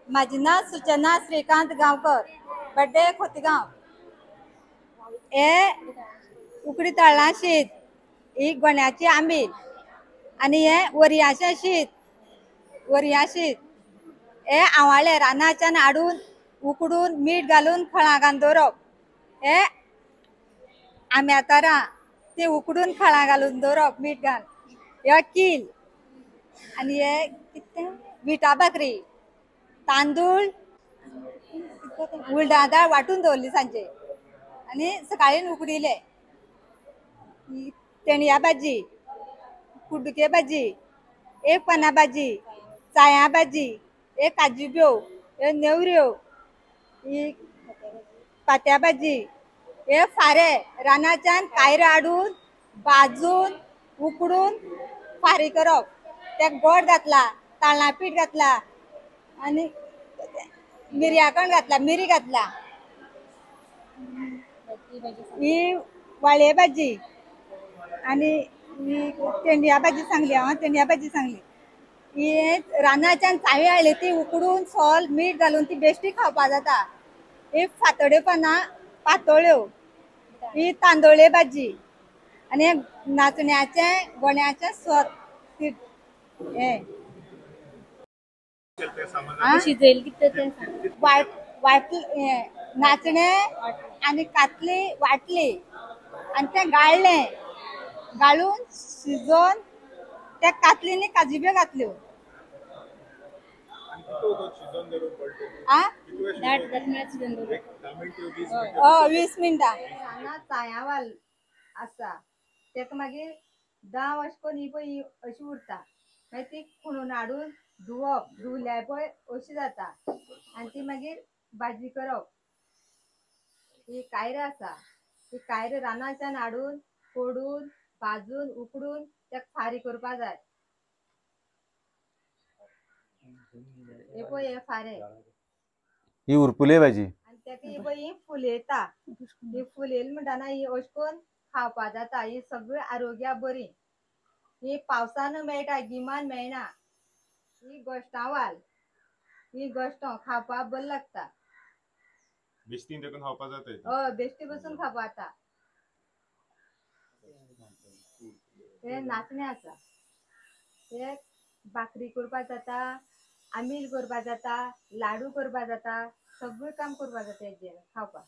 माझे नाव सूचना श्रीकांत गावकर, बड्डे खोतीगाव. हे उकडी तळला शीत, ही गोण्याची आंबील आणि हे वरयाचे शीत, वरया शीत. हे आवाळे रानाच्यान हाडून उकडून मीठ घालून खळा घालून दवरप. हे आम्या तारा ते उकडून खळा घालून दवरप मीठ घाल. हे कील आणि हे कितें विटा भाकरी, तांदूळ उडदा डाळ वाटून दवरली सांजे आणि सकाळी उकडीले. तेणया भाजी, कुड्डुके भाजी, एक पाना भाजी, चाया भाजी, एक काजू बियो, एक नेवऱ्यो, पात्या भाजी, हे फारे रानाच्यान कायर हाडून भाजून उकडून फारी करप. त्या गोड घातला, ताळना पीठ घातला आणि मिरयाकण घातला, मिरी घातला. ही वाळे भाजी आणि ही तेंडया भाजी सांगली हांव, तेंडया भाजी सांगली. ही रानाच्यान चावे हाडली ती उकडून सोल मीठ घालून ती बेश्टी खावपा जाता. ही फातोड्यो पानां पातोळ्यो, ही तांदोळे भाजी आणि नाचण्याचे गोण्याचे सोत. हे शिजेल किती नाचणे आणि कातली वाटली आणि ते गाळले, गाळून शिजोवन त्या कातलीनी काजूब्यो घातल्यो. 20 मिनिटां. चायावाल आसा तेका मागीर 10 अशें करून ही पळय अशी उरता. मागीर ती खुणून हाडून धुवप, धुवल्यार पळय अशी जाता आणि ती मागीर भाजी करप. ही कायर आसा, ही कायर रानाच्यान हाडून फोडून भाजून उकडून त्याक फारी करपा जाय. हे पळय हे फारे ही उरपुले भाजी आणि त्याका ही पळय ही फुलयता. ही फुलयली म्हणटाना ही अशें करून खावपा जाता. ही सगळी आरोग्या बरी. ही पावसान मेळटा, गिमान मेळना. ही गोश्टावाल, ही गोश्टां खावपा बरी लागता. बेश्टीन देखून खावपा जाता. बेश्टी बसून खावपा जाता. हे नाचणे आसा, हे भाकरी करपा जाता, आमील करपा जाता, लाडू करपा जाता, सगळें काम करपा जाता हेजेर खावपा.